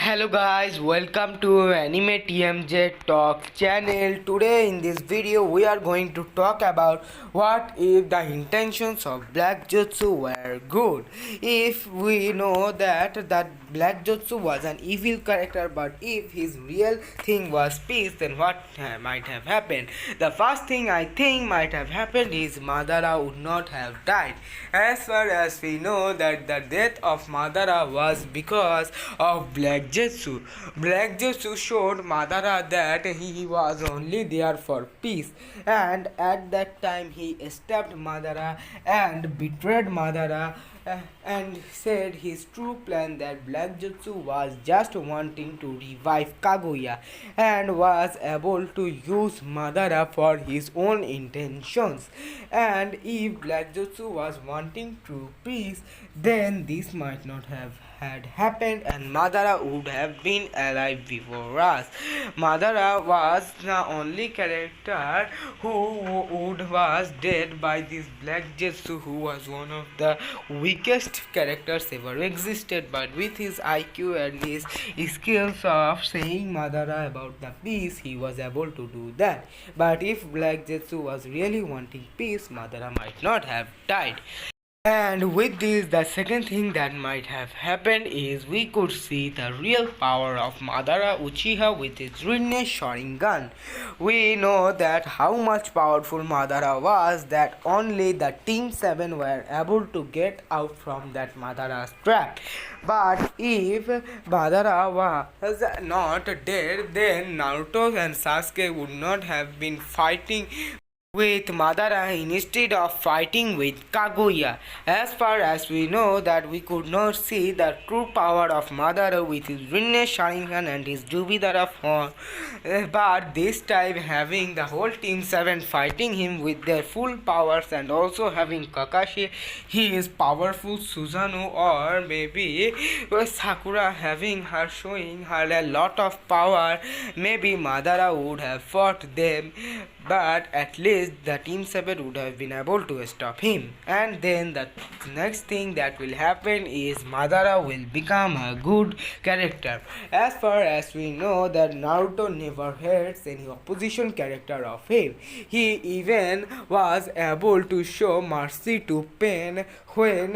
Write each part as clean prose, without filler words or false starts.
Hello guys, welcome to Anime TMJ Talk channel. Today in this video we are going to talk about what if the intentions of Black Jutsu were good. If we know that Black Jutsu was an evil character, but if his real thing was peace, then what might have happened? The first thing I think might have happened is Madara would not have died. As far as we know that the death of Madara was because of Black Jutsu. Black Jutsu showed Madara that he was only there for peace, and at that time he stabbed Madara and betrayed Madara, and said his true plan that Black Jutsu was just wanting to revive Kaguya and was able to use Madara for his own intentions. And if Black Jutsu was wanting true peace, then this might not have had happened and Madara would have been alive before us. Madara was the only character who was dead by this Black Jutsu, who was one of the weakest characters ever existed, but with his IQ and his skills of saying Madara about the peace, he was able to do that. But if Black Jutsu was really wanting peace, Madara might not have died. And with this, the second thing that might have happened is we could see the real power of Madara Uchiha with his Rinne Sharingan. We know that how much powerful Madara was, that only the Team 7 were able to get out from that Madara's trap. But if Madara was not dead, then Naruto and Sasuke would not have been fighting with Madara instead of fighting with Kaguya. As far as we know that we could not see the true power of Madara with his Rinne Sharingan and his Jubidara form, but this time having the whole Team 7 fighting him with their full powers, and also having Kakashi, his powerful Susanoo, or maybe Sakura having her, showing her a lot of power, maybe Madara would have fought them, but at least the Team 7 would have been able to stop him. And then the next thing that will happen is Madara will become a good character. As far as we know that Naruto never hates any opposition character of him. He even was able to show mercy to Pain when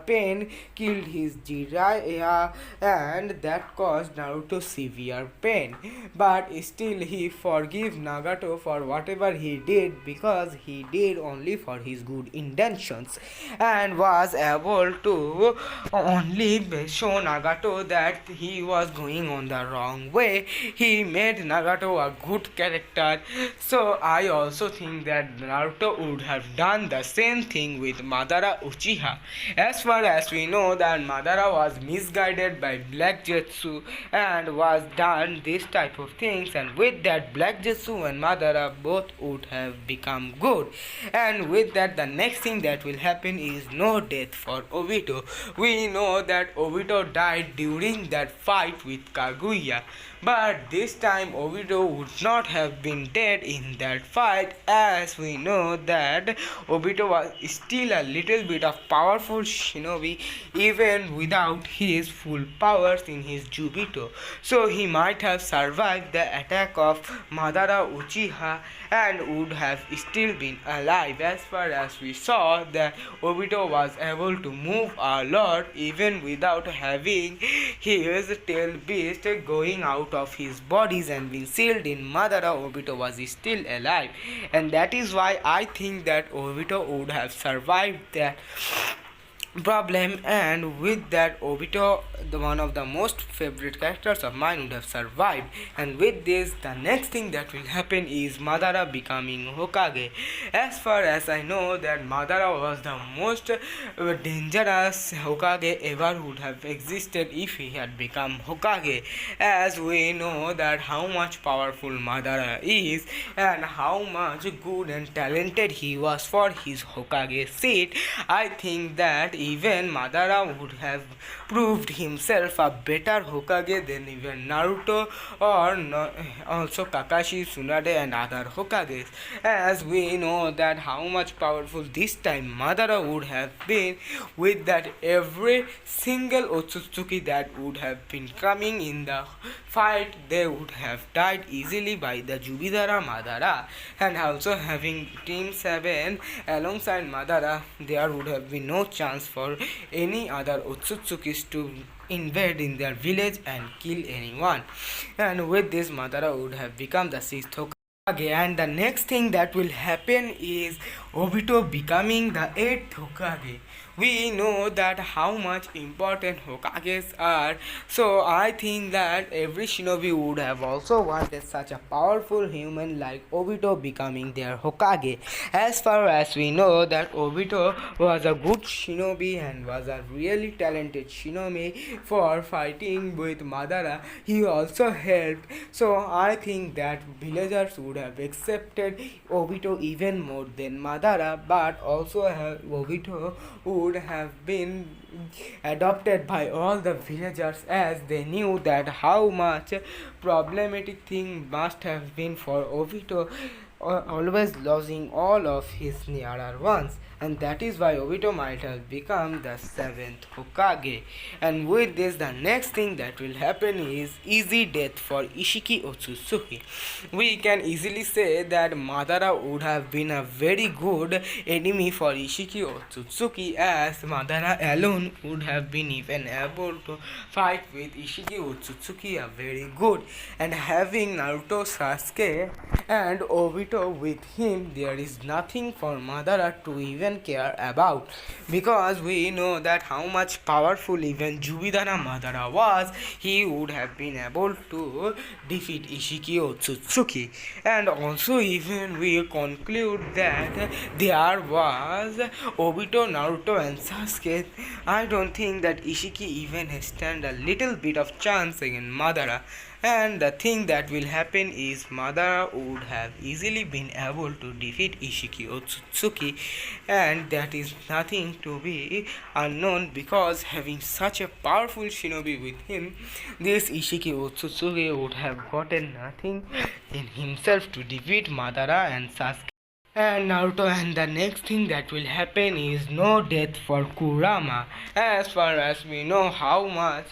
Pain killed his Jiraiya, and that caused Naruto severe pain. But still he forgave Nagato for whatever he did, because he did only for his good intentions, and was able to only show Nagato that he was going on the wrong way. He made Nagato a good character. So I also think that Naruto would have done the same thing with Madara Uchiha. As far as we know that Madara was misguided by Black Jutsu and was done this type of things, and with that Black Jutsu and Madara both would have become good. And with that, the next thing that will happen is no death for Obito. We know that Obito died during that fight with Kaguya, but this time Obito would not have been dead in that fight, as we know that Obito was still a little bit of powerful shinobi even without his full powers in his Jubito. So he might have survived the attack of Madara Uchiha and would have still been alive. As far as we saw that Obito was able to move a lot even without having his tail beast going out of his bodies and being sealed in Madara, Obito was still alive. And that is why I think that Obito would have survived that problem, and with that Obito, the one of the most favorite characters of mine, would have survived. And with this, the next thing that will happen is Madara becoming Hokage. As far as I know that Madara was the most dangerous Hokage ever would have existed if he had become Hokage, as we know that how much powerful Madara is and how much good and talented he was for his Hokage seat. I think that even Madara would have proved himself a better Hokage than even Naruto or also Kakashi, Tsunade and other Hokages, as we know that how much powerful this time Madara would have been, with that every single Otsutsuki that would have been coming in the fight, they would have died easily by the Jubidara Madara. And also having Team 7 alongside Madara, there would have been no chance for any other Otsutsukis to invade in their village and kill anyone. And with this, Madara would have become the 6th Hokage. And the next thing that will happen is Obito becoming the 8th Hokage. We know that how much important Hokages are, so I think that every shinobi would have also wanted such a powerful human like Obito becoming their Hokage. As far as we know that Obito was a good shinobi and was a really talented shinobi for fighting with Madara, he also helped, so I think that villagers would have accepted Obito even more than Madara, but also Obito would have been adopted by all the villagers, as they knew that how much problematic thing must have been for Obito always losing all of his nearer ones, and that is why Obito might have become the 7th Hokage. And with this, the next thing that will happen is easy death for Ishiki Otsutsuki. We can easily say that Madara would have been a very good enemy for Ishiki Otsutsuki, as Madara alone would have been even able to fight with Ishiki Otsutsuki a very good, and having Naruto, Sasuke and Obito with him, there is nothing for Madara to even care about, because we know that how much powerful even Jubidara Madara was, he would have been able to defeat Ishiki Otsutsuki. And also even we conclude that there was Obito, Naruto and Sasuke. I don't think that Ishiki even stand a little bit of chance against Madara. And the thing that will happen is Madara would have easily been able to defeat Ishiki Otsutsuki, and that is nothing to be unknown, because having such a powerful shinobi with him, this Ishiki Otsutsuki would have gotten nothing in himself to defeat Madara and Sasuke and Naruto. And the next thing that will happen is no death for Kurama. As far as we know how much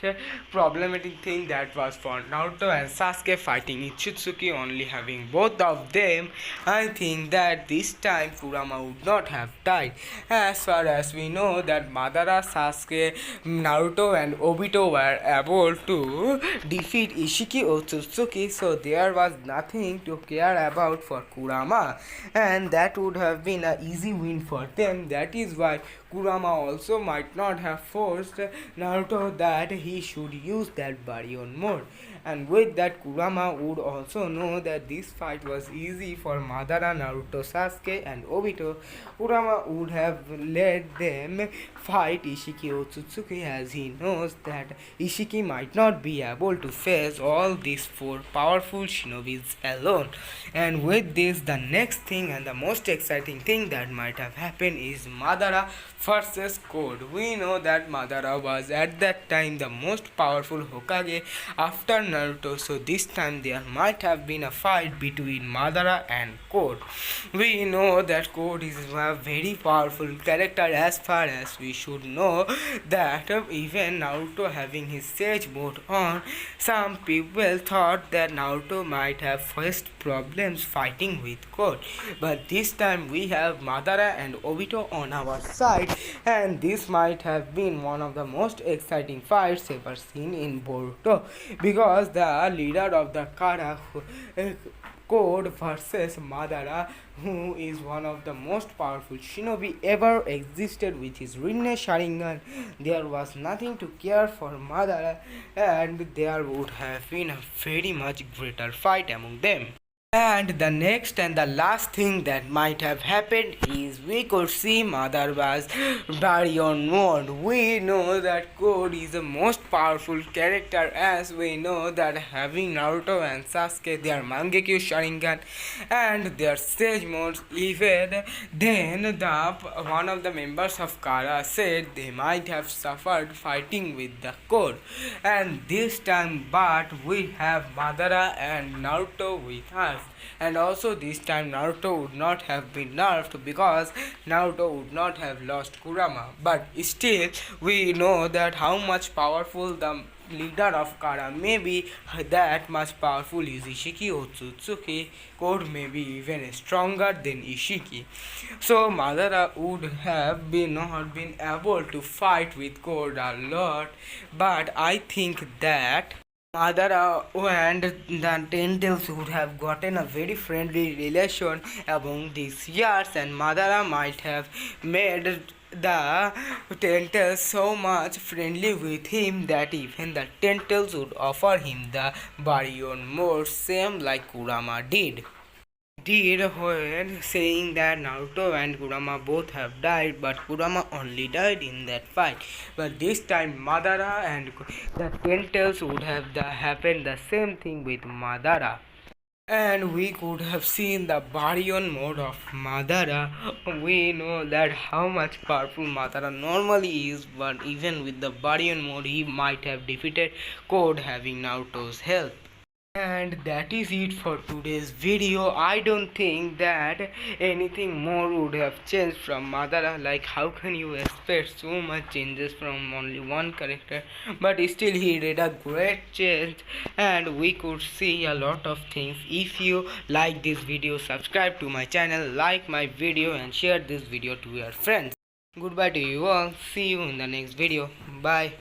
problematic thing that was for Naruto and Sasuke fighting Ichitsuki, only having both of them, I think that this time Kurama would not have died. As far as we know that Madara, Sasuke, Naruto and Obito were able to defeat Ishiki Otsutsuki, so there was nothing to care about for Kurama, and that would have been an easy win for them. That is why Kurama also might not have forced Naruto that he should use that baryon mode. And with that, Kurama would also know that this fight was easy for Madara, Naruto, Sasuke and Obito. Kurama would have let them fight Ishiki Otsutsuki, as he knows that Ishiki might not be able to face all these 4 powerful shinobis alone. And with this, the next thing and the most exciting thing that might have happened is Madara versus Code. We know that Madara was at that time the most powerful Hokage after Naruto, so this time there might have been a fight between Madara and Code. We know that Code is a very powerful character, as far as we should know that even Naruto having his Sage mode on, some people thought that Naruto might have faced problems fighting with Code, but this time we have Madara and Obito on our side, and this might have been one of the most exciting fights ever seen in Boruto, because the leader of the Kara Code versus Madara, who is one of the most powerful shinobi ever existed with his Rinne Sharingan, there was nothing to care for Madara, and there would have been a very much greater fight among them. And the next and the last thing that might have happened is we could see Madaras Baryon mode. We know that Code is the most powerful character, as we know that having Naruto and Sasuke their Mangekyo Sharingan and their stage modes, even then one of the members of Kara said they might have suffered fighting with the Code. And this time but we have Madara and Naruto with us, and also this time Naruto would not have been nerfed because Naruto would not have lost Kurama. But still, we know that how much powerful the leader of Kara may be, that much powerful is Ishiki Otsutsuki. Code may be even stronger than Ishiki. So Madara would have been not been able to fight with Code a lot, but I think that Madara and the Tentacles would have gotten a very friendly relation among these years, and Madara might have made the Tentacles so much friendly with him that even the Tentacles would offer him the Baryon mode, same like Kurama did when saying that Naruto and Kurama both have died, but Kurama only died in that fight. But this time Madara and the Tentacles would have happened the same thing with Madara. And we could have seen the Baryon mode of Madara. We know that how much powerful Madara normally is, but even with the Baryon mode he might have defeated Code having Naruto's help. And that is it for today's video. I don't think that anything more would have changed from Madara. Like, how can you expect so much changes from only one character? But still he did a great change, and we could see a lot of things. If you like this video, subscribe to my channel, like my video, and share this video to your friends. Goodbye to you all. See you in the next video. Bye.